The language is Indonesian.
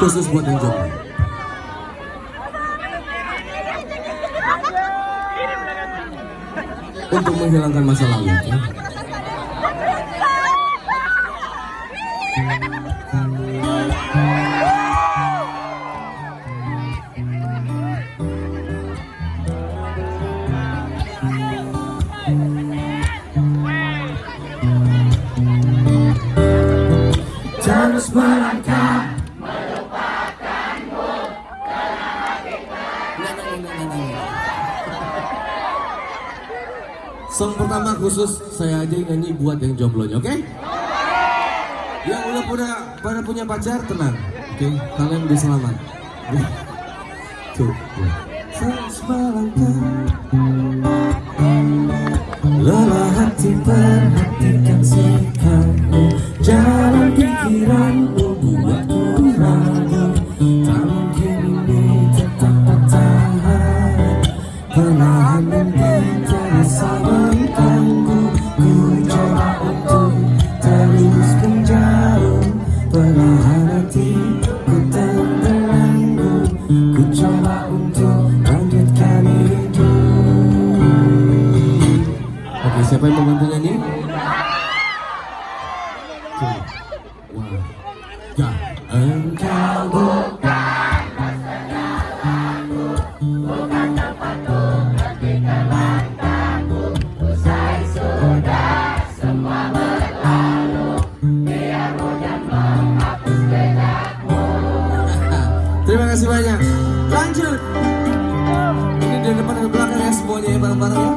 Khusus buat yang jomblo. Untuk menghilangkan masa lalu ya. Terus melangkah melupakanmu dalam hatiku. Song pertama khusus saya aja nyanyi buat yang jomblonya, oke? Yang udah pada punya pacar tenang, oke? Kalian udah selamat. Tuh. Terus melangkah, lelah hati perhatikan sikapmu, jalan pikiranmu buatku ragu. Tak mungkin ini tetap bertahan, perlahan terasa mengganggu. Ku coba untuk terus menjauh, perlahan hatiku terbelenggu. Ku coba untuk lanjutkan hidup. Oke, siapa yang mau bantu nyanyi? Tuh. Wah. Ya. Engkau bukan masa lalu, bukan tempatku ketika langkahmu. Usai sudah semua berlalu, biar hujan menghapus jejakmu. Terima kasih banyak. Lanjut. Ini dari depan dan belakang ya semuanya ya, bareng-bareng ya.